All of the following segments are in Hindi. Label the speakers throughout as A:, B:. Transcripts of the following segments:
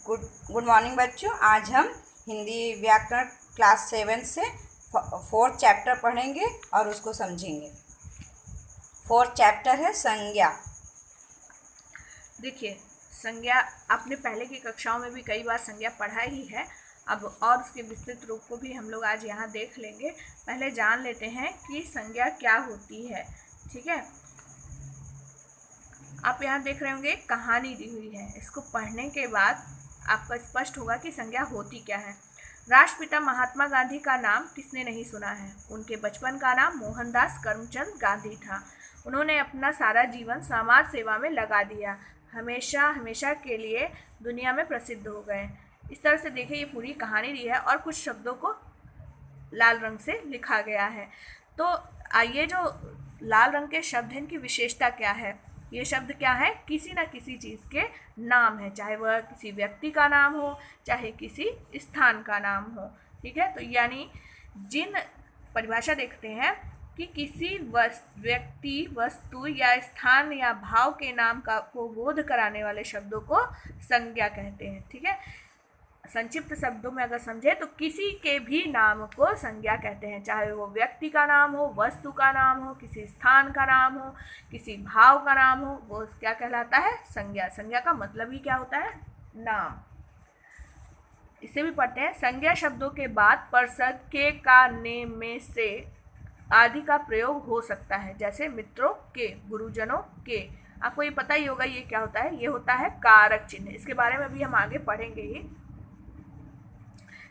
A: गुड गुड मॉर्निंग बच्चों। आज हम हिंदी व्याकरण क्लास 7 से 4th चैप्टर पढ़ेंगे और उसको समझेंगे। 4th चैप्टर है संज्ञा।
B: देखिए, संज्ञा आपने पहले की कक्षाओं में भी कई बार संज्ञा पढ़ा ही है। अब और उसके विस्तृत रूप को भी हम लोग आज यहाँ देख लेंगे। पहले जान लेते हैं कि संज्ञा क्या होती है। ठीक है, आप यहाँ देख रहे होंगे एक कहानी दी हुई है। इसको पढ़ने के बाद आपको स्पष्ट होगा कि संज्ञा होती क्या है। राष्ट्रपिता महात्मा गांधी का नाम किसने नहीं सुना है। उनके बचपन का नाम मोहनदास करमचंद गांधी था। उन्होंने अपना सारा जीवन समाज सेवा में लगा दिया। हमेशा हमेशा के लिए दुनिया में प्रसिद्ध हो गए। इस तरह से देखिए, ये पूरी कहानी दी है और कुछ शब्दों को लाल रंग से लिखा गया है। तो आइए, जो लाल रंग के शब्द हैं, इनकी विशेषता क्या है। ये शब्द क्या है, किसी न किसी चीज़ के नाम है, चाहे वह किसी व्यक्ति का नाम हो, चाहे किसी स्थान का नाम हो। ठीक है, तो यानी जिन परिभाषा देखते हैं कि किसी व्यक्ति, वस्तु या स्थान या भाव के नाम का को बोध कराने वाले शब्दों को संज्ञा कहते हैं। ठीक है, संक्षिप्त शब्दों में अगर समझे तो किसी के भी नाम को संज्ञा कहते हैं, चाहे वो व्यक्ति का नाम हो, वस्तु का नाम हो, किसी स्थान का नाम हो, किसी भाव का नाम हो, वो क्या कहलाता है, संज्ञा। संज्ञा का मतलब ही क्या होता है, नाम। इसे भी पढ़ते हैं। संज्ञा शब्दों के बाद परसद के, का, ने, में, से आदि का प्रयोग हो सकता है, जैसे मित्रों के, गुरुजनों के। आपको ये पता ही होगा ये क्या होता है, ये होता है कारक चिन्ह। इसके बारे में भी हम आगे पढ़ेंगे ही।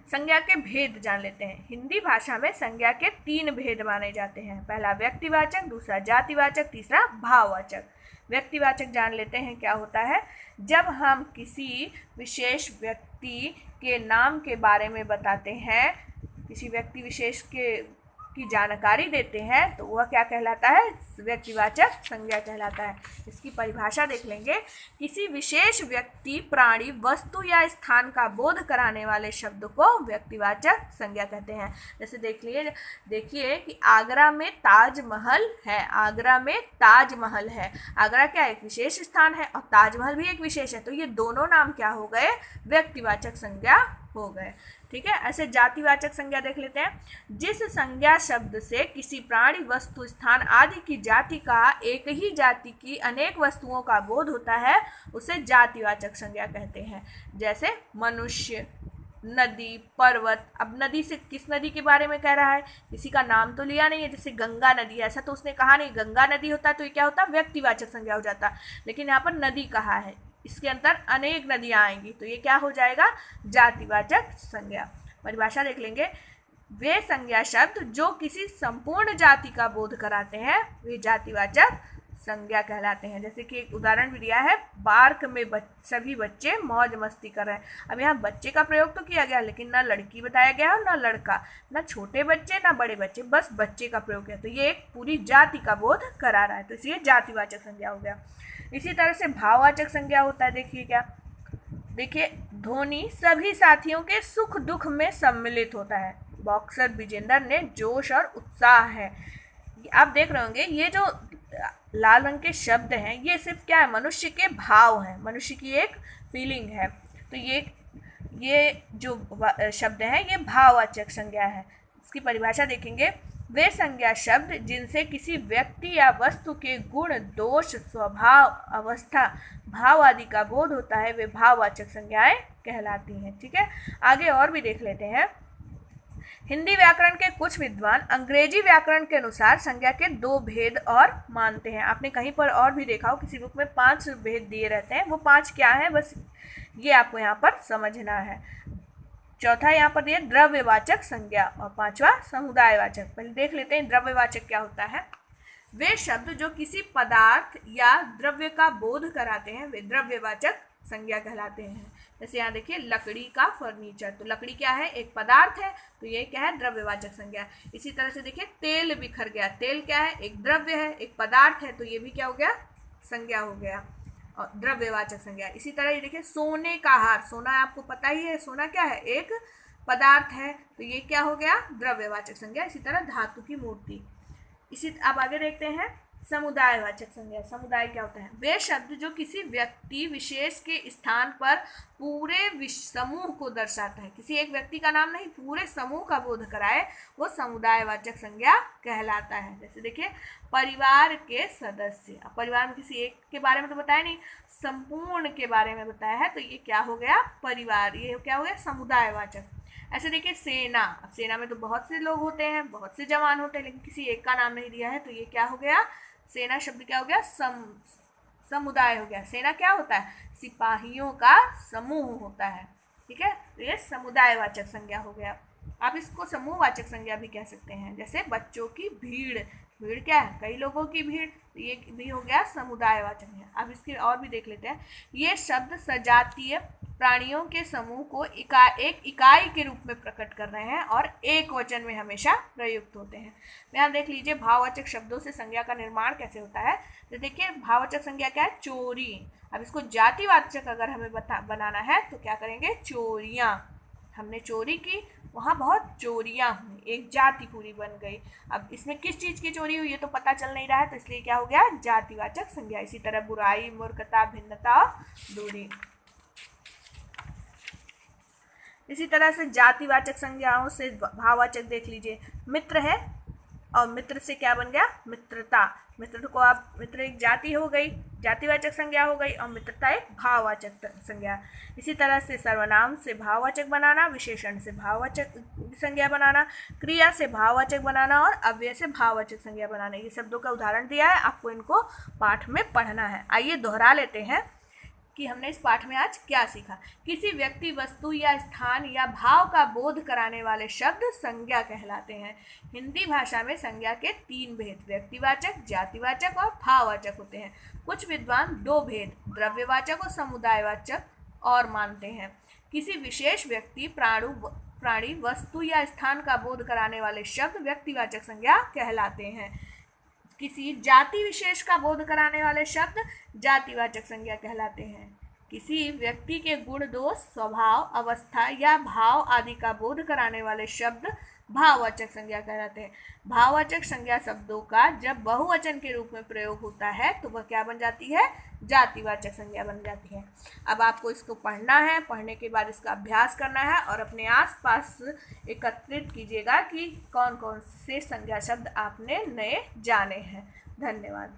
B: संज्ञा के भेद जान लेते हैं। हिंदी भाषा में संज्ञा के 3 भेद माने जाते हैं। पहला व्यक्तिवाचक, दूसरा जातिवाचक, तीसरा भाववाचक। व्यक्तिवाचक जान लेते हैं क्या होता है। जब हम किसी विशेष व्यक्ति के नाम के बारे में बताते हैं, किसी व्यक्ति विशेष की जानकारी देते हैं, तो वह क्या कहलाता है, व्यक्तिवाचक संज्ञा कहलाता है। इसकी परिभाषा देख लेंगे। किसी विशेष व्यक्ति, प्राणी, वस्तु या स्थान का बोध कराने वाले शब्द को व्यक्तिवाचक संज्ञा कहते हैं। जैसे देखिए कि आगरा में ताजमहल है। आगरा में ताजमहल है। आगरा क्या एक विशेष स्थान है और ताजमहल भी एक विशेष है, तो ये दोनों नाम क्या हो गए, व्यक्तिवाचक संज्ञा हो गए। ठीक है, ऐसे जातिवाचक संज्ञा देख लेते हैं। जिस संज्ञा शब्द से किसी प्राणी, वस्तु, स्थान आदि की जाति का, एक ही जाति की अनेक वस्तुओं का बोध होता है, उसे जातिवाचक संज्ञा कहते हैं। जैसे मनुष्य, नदी, पर्वत। अब नदी से किस नदी के बारे में कह रहा है, किसी का नाम तो लिया नहीं है। जैसे गंगा नदी, ऐसा तो उसने कहा नहीं। गंगा नदी होता तो ये क्या होता, व्यक्तिवाचक संज्ञा हो जाता, लेकिन यहाँ पर नदी कहा है, इसके अंदर अनेक नदियां आएंगी, तो ये क्या हो जाएगा, जातिवाचक संज्ञा। परिभाषा देख लेंगे। वे संज्ञा शब्द जो किसी संपूर्ण जाति का बोध कराते हैं, वे जातिवाचक संज्ञा कहलाते हैं। जैसे कि एक उदाहरण भी दिया है, पार्क में सभी बच्चे मौज मस्ती कर रहे हैं। अब यहाँ बच्चे का प्रयोग तो किया गया, लेकिन ना लड़की बताया गया और ना लड़का, ना छोटे बच्चे ना बड़े बच्चे, बस बच्चे का प्रयोग किया, तो ये एक पूरी जाति का बोध करा रहा है, तो इसलिए जातिवाचक संज्ञा हो गया। इसी तरह से भाववाचक संज्ञा होता है। देखिए धोनी सभी साथियों के सुख दुख में सम्मिलित होता है। बॉक्सर विजेंदर ने जोश और उत्साह है। आप देख रहे होंगे ये जो लाल रंग के शब्द हैं, ये सिर्फ क्या है, मनुष्य के भाव हैं, मनुष्य की एक फीलिंग है। तो ये जो शब्द हैं, ये भाववाचक संज्ञा है। इसकी परिभाषा देखेंगे। वे संज्ञा शब्द जिनसे किसी व्यक्ति या वस्तु के गुण, दोष, स्वभाव, अवस्था, भाव आदि का बोध होता है, वे भाववाचक संज्ञाएं कहलाती हैं। ठीक है, आगे और भी देख लेते हैं। हिंदी व्याकरण के कुछ विद्वान अंग्रेजी व्याकरण के अनुसार संज्ञा के 2 भेद और मानते हैं। आपने कहीं पर और भी देखा हो, किसी बुक में 5 भेद दिए रहते हैं, वो 5 क्या है, बस ये आपको यहाँ पर समझना है। चौथा यहाँ पर दिया द्रव्यवाचक संज्ञा और 5वां समुदायवाचक। पहले देख लेते हैं द्रव्यवाचक क्या होता है। वे शब्द जो किसी पदार्थ या द्रव्य का बोध कराते हैं, वे द्रव्यवाचक संज्ञा कहलाते हैं। जैसे यहाँ देखिए लकड़ी का फर्नीचर, तो लकड़ी क्या है, एक पदार्थ है, तो ये क्या है, द्रव्यवाचक संज्ञा। इसी तरह से देखिए तेल बिखर गया, तेल क्या है, एक द्रव्य है, एक पदार्थ है, तो ये भी क्या हो गया, संज्ञा हो गया और द्रव्यवाचक संज्ञा। इसी तरह ये देखिए सोने का हार, सोना आपको पता ही है, सोना क्या है, एक पदार्थ है, तो ये क्या हो गया, द्रव्यवाचक संज्ञा। इसी तरह धातु की मूर्ति। अब आगे देखते हैं समुदायवाचक संज्ञा। समुदाय क्या होता है? वे शब्द जो किसी व्यक्ति विशेष के स्थान पर पूरे समूह को दर्शाता है, किसी एक व्यक्ति का नाम नहीं, पूरे समूह का बोध कराए, वो समुदायवाचक संज्ञा कहलाता है। जैसे देखिए, परिवार के सदस्य। अब परिवार में किसी एक के बारे में तो बताया नहीं, संपूर्ण के बारे में बताया है, तो ये क्या हो गया? परिवार। ये क्या हो गया? समुदायवाचक। ऐसे देखिए, सेना। अब सेना में तो बहुत से लोग होते हैं, बहुत से जवान होते हैं, लेकिन किसी एक का नाम नहीं दिया है, तो ये क्या हो गया? सेना शब्द क्या हो गया? समुदाय हो गया। सेना क्या होता है? सिपाहियों का समूह होता है। ठीक है, तो ये समुदायवाचक संज्ञा हो गया। आप इसको समूहवाचक संज्ञा भी कह सकते हैं, जैसे बच्चों की भीड़। भीड़ क्या है? कई लोगों की भीड़, तो ये भी हो गया समुदायवाचक संज्ञा। अब इसके और भी देख लेते हैं। ये शब्द सजातीय प्राणियों के समूह को एक इकाई के रूप में प्रकट कर रहे हैं और एक वचन में हमेशा प्रयुक्त होते हैं। यहाँ देख लीजिए, भाववाचक शब्दों से संज्ञा का निर्माण कैसे होता है। तो देखिए, भाववाचक संज्ञा क्या है? चोरी। अब इसको जातिवाचक अगर हमें बनाना है तो क्या करेंगे? चोरियां। हमने चोरी की, वहाँ बहुत चोरियां हुई, एक जाति पूरी बन गई। अब इसमें किस चीज़ की चोरी हुई ये तो पता चल नहीं रहा है, तो इसलिए क्या हो गया? जातिवाचक संज्ञा। इसी तरह बुराई, मूर्खता, भिन्नता, दूरी। इसी तरह से जातिवाचक संज्ञाओं से भाववाचक देख लीजिए। मित्र है, और मित्र से क्या बन गया? मित्रता। मित्र को आप, मित्र एक जाति हो गई, जातिवाचक संज्ञा हो गई, और मित्रता एक भाववाचक संज्ञा। इसी तरह से सर्वनाम से भाववाचक बनाना, विशेषण से भाववाचक संज्ञा बनाना, क्रिया से भाववाचक बनाना और अव्यय से भाववाचक संज्ञा बनाना। ये शब्दों का उदाहरण दिया है, आपको इनको पाठ में पढ़ना है। आइए दोहरा लेते हैं कि हमने इस पाठ में आज क्या सीखा। किसी व्यक्ति, वस्तु या स्थान या भाव का बोध कराने वाले शब्द संज्ञा कहलाते हैं। हिंदी भाषा में संज्ञा के 3 भेद, व्यक्तिवाचक, जातिवाचक और भाववाचक होते हैं। कुछ विद्वान 2 भेद, द्रव्यवाचक और समुदायवाचक और मानते हैं। किसी विशेष व्यक्ति, प्राणी, वस्तु या स्थान का बोध कराने वाले शब्द व्यक्तिवाचक संज्ञा कहलाते हैं। किसी जाति विशेष का बोध कराने वाले शब्द जातिवाचक संज्ञा कहलाते हैं। किसी व्यक्ति के गुण, दोष, स्वभाव, अवस्था या भाव आदि का बोध कराने वाले शब्द भाववाचक संज्ञा कहलाते हैं। भाववाचक संज्ञा शब्दों का जब बहुवचन के रूप में प्रयोग होता है तो वह क्या बन जाती है? जातिवाचक संज्ञा बन जाती है। अब आपको इसको पढ़ना है, पढ़ने के बाद इसका अभ्यास करना है और अपने आसपास एकत्रित कीजिएगा कि कौन कौन से संज्ञा शब्द आपने नए जाने हैं। धन्यवाद।